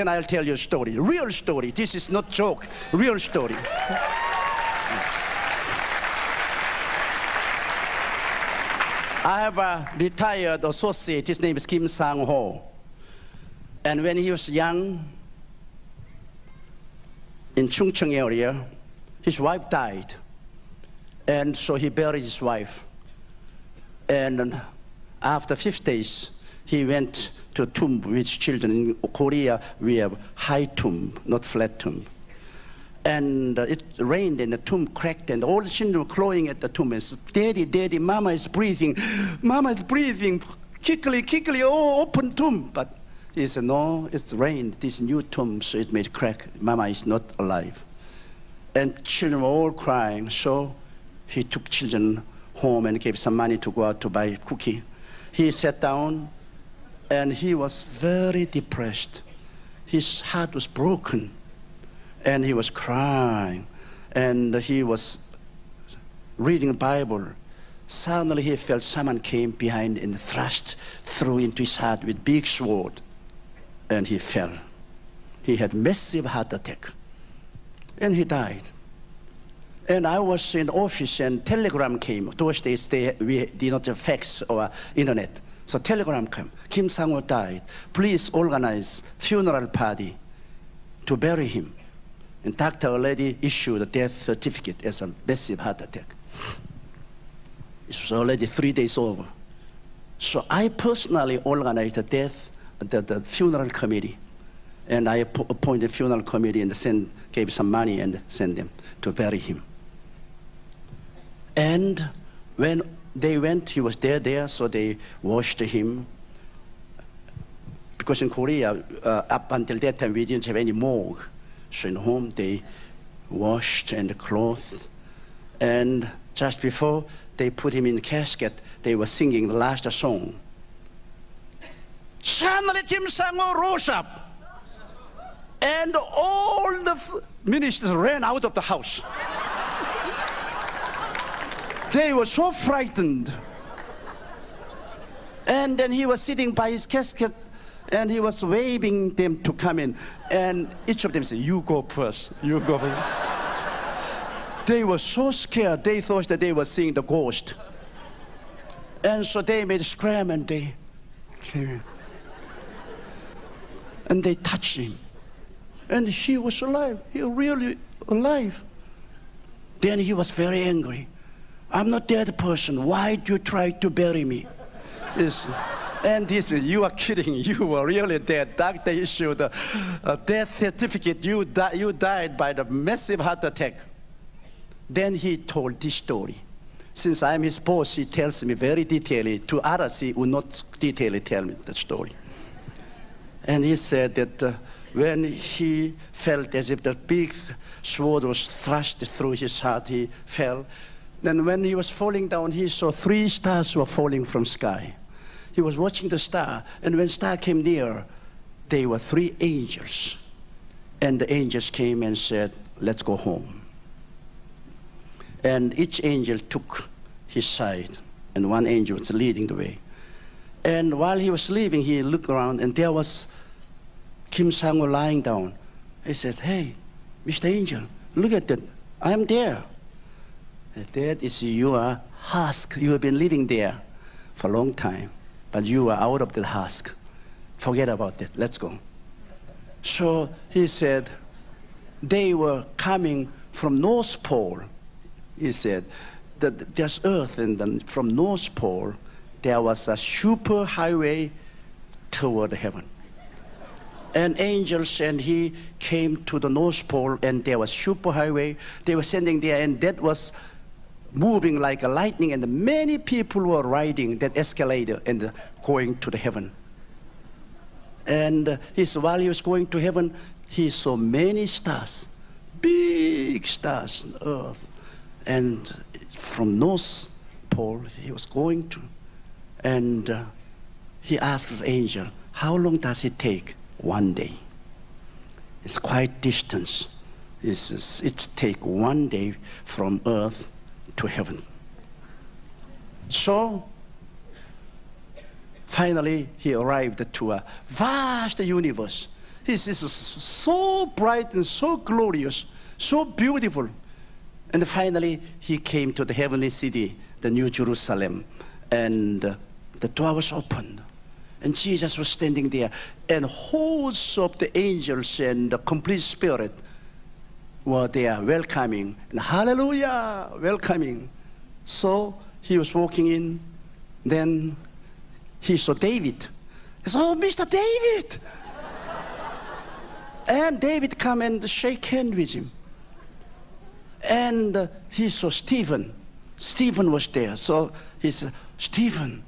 then I'll tell you a story. Real story. This is not joke. Real story. I have a retired associate. His name is Kim Sang-ho. And when he was young, in Chungcheong area, his wife died. And so he buried his wife. And after 5 days, he went to a tomb with children. In Korea, we have high tomb, not flat tomb. And it rained and the tomb cracked and all the children were clawing at the tomb and said, "Daddy, Daddy, Mama is breathing. Mama is breathing. Quickly, quickly, oh, open tomb." But he said, "No, it's rained. This new tomb, so it made crack. Mama is not alive." And children were all crying. So he took children home and gave some money to go out to buy cookie. He sat down and he was very depressed. His heart was broken. And he was crying, and he was reading the Bible. Suddenly he felt someone came behind and thrust through into his heart with big sword, and he fell. He had massive heart attack, and he died. And I was in the office, and telegram came. Those days we did not have fax or internet, so telegram came. Kim Sang-ho died. Please organize funeral party to bury him. And doctor already issued a death certificate as a massive heart attack. It was already 3 days over. So I personally organized the funeral committee. And I appointed funeral committee and gave some money and sent them to bury him. And when they went, he was there, so they washed him. Because in Korea, up until that time, we didn't have any morgue. So in home, they washed and clothed. And just before they put him in the casket, they were singing the last song. Suddenly Kim Sang-ho rose up. And all the ministers ran out of the house. They were so frightened. And then he was sitting by his casket, and he was waving them to come in. And each of them said, "You go first, you go first." They were so scared, they thought that they were seeing the ghost. And so they made a scram, and they came in. And they touched him. And he was alive, he was really alive. Then he was very angry. "I'm not dead person, why do you try to bury me?" And he said, "You are kidding, you were really dead. Doctor issued a death certificate. You died by the massive heart attack." Then he told this story. Since I'm his boss, he tells me very detailedly. To others, he would not detailedly tell me the story. And he said that when he felt as if the big sword was thrust through his heart, he fell. Then when he was falling down, he saw 3 stars were falling from sky. He was watching the star, and when star came near, they were 3 angels. And the angels came and said, "Let's go home." And each angel took his side, and one angel was leading the way. And while he was leaving, he looked around, and there was Kim Sang-ho lying down. He said, "Hey, Mr. Angel, look at that. I'm there." "That is your husk. You have been living there for a long time. But you are out of the husk. Forget about that. Let's go." So he said, they were coming from North Pole. He said that there's Earth, and then from North Pole, there was a super highway toward heaven. And angels and he came to the North Pole, and there was super highway. They were sending there, and that was moving like a lightning, and many people were riding that escalator and going to the heaven. And while he was going to heaven, he saw many stars, big stars on earth. And from North Pole, he was going to. And he asked the angel, "How long does it take?" "1 day. It's quite distance. It takes 1 day from earth to heaven." So finally he arrived to a vast universe. This is so bright and so glorious, so beautiful. And finally, he came to the heavenly city, the New Jerusalem, and the door was opened. And Jesus was standing there, and hosts of the angels and the complete spirit were there welcoming, and hallelujah, welcoming. So he was walking in, then he saw David. He said, "Oh, Mr. David!" And David come and shake hand with him. And he saw Stephen. Stephen was there. So he said, "Stephen,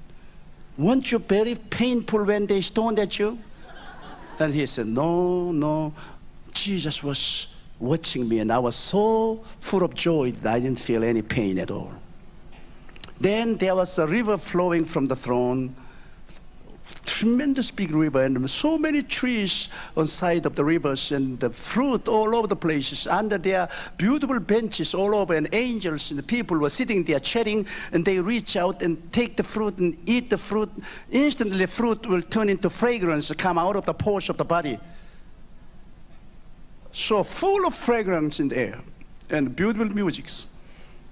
weren't you very painful when they stoned at you?" And he said, No. Jesus was watching me, and I was so full of joy that I didn't feel any pain at all. Then there was a river flowing from the throne, tremendous big river, and so many trees on side of the rivers, and the fruit all over the places. Under there, beautiful benches all over, and angels and the people were sitting there chatting, and they reach out and take the fruit and eat the fruit. Instantly, the fruit will turn into fragrance, come out of the pores of the body. So full of fragrance in the air, and beautiful musics.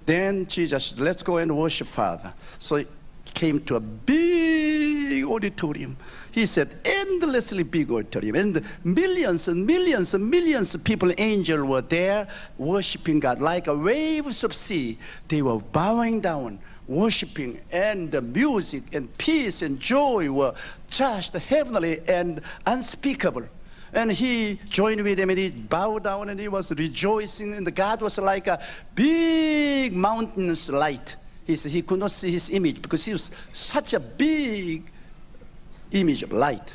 Then Jesus said, "Let's go and worship Father." So he came to a big auditorium. He said, endlessly big auditorium, and millions and millions and millions of people, angels were there worshiping God like a waves of sea. They were bowing down, worshiping, and the music and peace and joy were just heavenly and unspeakable. And he joined with them, and he bowed down, and he was rejoicing, and God was like a big mountain's light. He said he could not see his image because he was such a big image of light.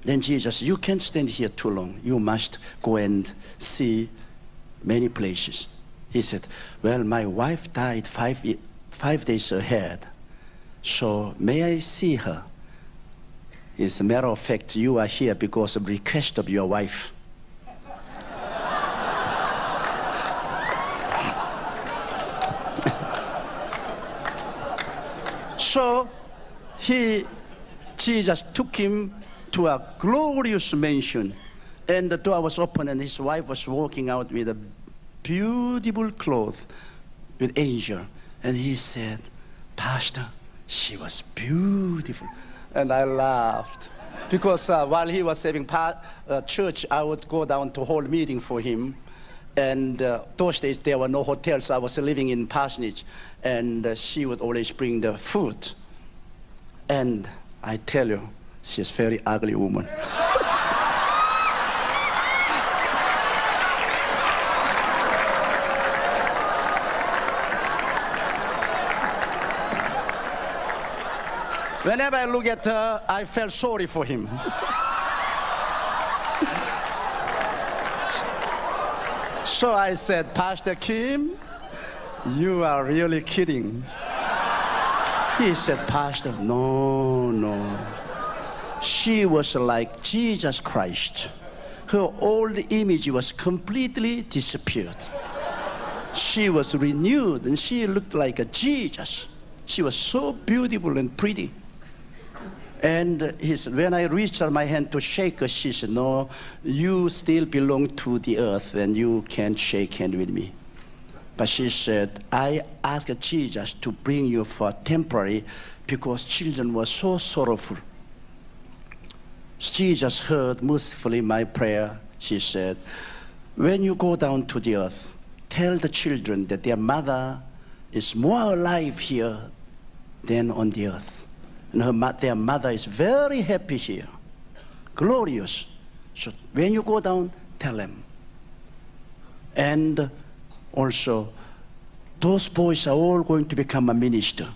Then Jesus, "You can't stand here too long. You must go and see many places." He said, "Well, my wife died 5 days ahead, so may I see her?" As a matter of fact, you are here because of request of your wife. So Jesus took him to a glorious mansion, and the door was open, and his wife was walking out with a beautiful cloth with angel. And he said, "Pastor, she was beautiful." And I laughed because while he was having church, I would go down to hold meeting for him. And those days there were no hotels. I was living in Parsonage, and she would always bring the food. And I tell you, she's a very ugly woman. Whenever I look at her, I felt sorry for him. So I said, "Pastor Kim, you are really kidding." He said, "Pastor, no. She was like Jesus Christ. Her old image was completely disappeared. She was renewed, and she looked like a Jesus. She was so beautiful and pretty." And he said, when I reached out my hand to shake her, she said, "No, you still belong to the earth, and you can't shake hand with me." But she said, "I asked Jesus to bring you for temporary because children were so sorrowful." Jesus heard mercifully my prayer. She said, "When you go down to the earth, tell the children that their mother is more alive here than on the earth. And their mother is very happy here, glorious. So when you go down, tell them. And also, those boys are all going to become a minister.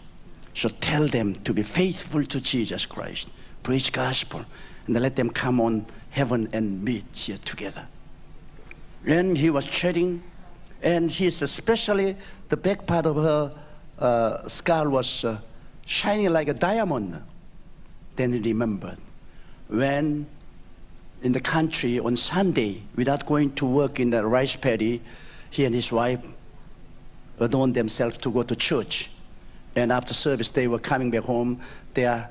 So tell them to be faithful to Jesus Christ, preach gospel, and let them come on heaven and meet here together." And he was chatting, and she's especially the back part of her skull was shining like a diamond. Then he remembered when in the country on Sunday, without going to work in the rice paddy, he and his wife adorned themselves to go to church. And after service, they were coming back home. Their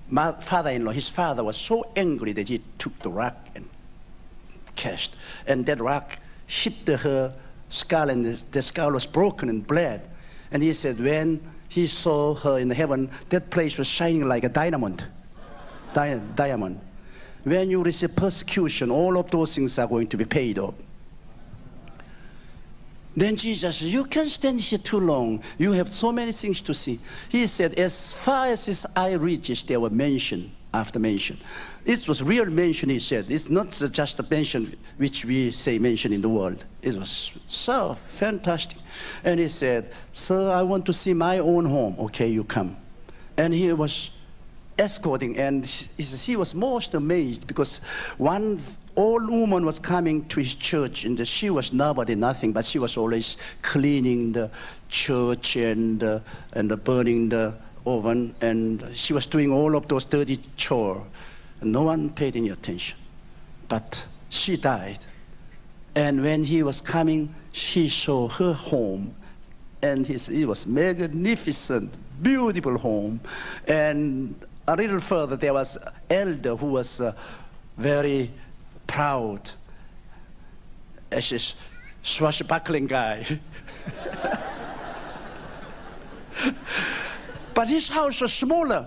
my father-in-law, his father was so angry that he took the rock and cast. And that rock hit her skull, and the skull was broken and bled. And he said when he saw her in heaven, that place was shining like a diamond. Diamond. When you receive persecution, all of those things are going to be paid off. Then Jesus said, you can't stand here too long. You have so many things to see. He said, as far as his eye reaches, there were mention after mention. It was real mention, he said. It's not just a mention which we say mention in the world. It was so fantastic. And he said, sir, I want to see my own home. Okay, you come. And he was escorting, and he was most amazed because one old woman was coming to his church, and she was nobody, nothing, but she was always cleaning the church and burning the oven, and she was doing all of those dirty chores. And no one paid any attention. But she died. And when he was coming, he saw her home, and it was magnificent, beautiful home. And a little further, there was an elder who was very proud, as a swashbuckling guy. But his house was smaller.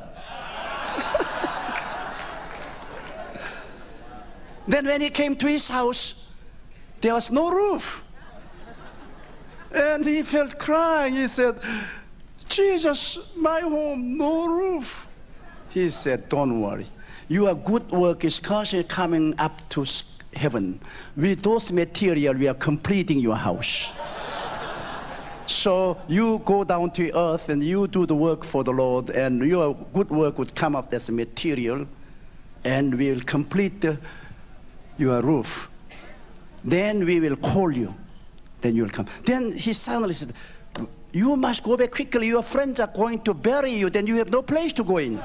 Then when he came to his house, there was no roof. And he felt crying. He said, Jesus, my home, no roof. He said, don't worry. Your good work is constantly coming up to heaven. With those materials, we are completing your house. So you go down to earth and you do the work for the Lord, and your good work would come up as a material, and we will complete your roof. Then we will call you. Then you will come. Then he suddenly said, you must go back quickly. Your friends are going to bury you. Then you have no place to go in.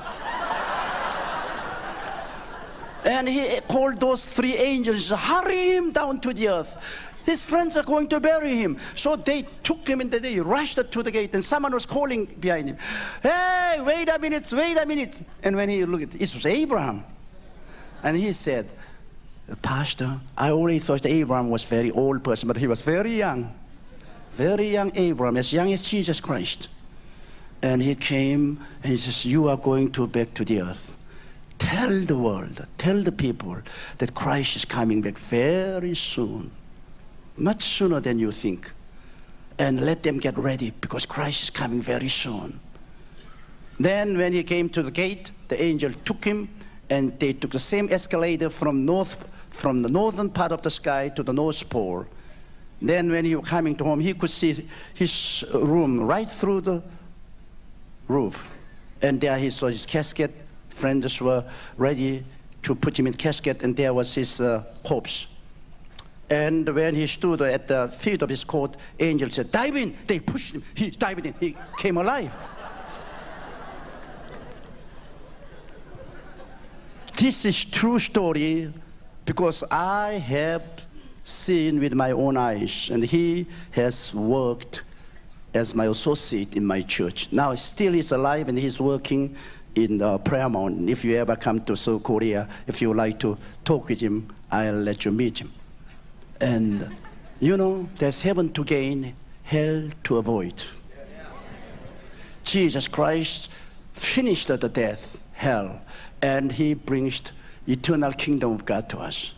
And he called those 3 angels, hurry him down to the earth. His friends are going to bury him. So they took him and they rushed to the gate, and someone was calling behind him, hey, wait a minute, wait a minute. And when he looked, it was Abraham. And he said, Pastor, I already thought Abraham was a very old person, but he was very young Abraham, as young as Jesus Christ. And he came and he says, you are going to back to the earth. Tell the world, tell the people that Christ is coming back very soon, much sooner than you think. And let them get ready, because Christ is coming very soon. Then when he came to the gate, the angel took him, and they took the same escalator from the northern part of the sky to the North Pole. Then when he was coming to home, he could see his room right through the roof. And there he saw his casket. Friends were ready to put him in casket, and there was his corpse. And when he stood at the feet of his court, angel said, dive in. They pushed him. He dived in. He came alive. This is true story, because I have seen with my own eyes, and he has worked as my associate in my church. Now still he's alive, and he's working in Prayer Mountain. If you ever come to South Korea, if you would like to talk with him, I'll let you meet him. And you know, there's heaven to gain, hell to avoid. Jesus Christ finished the death, hell, and he brings eternal kingdom of God to us.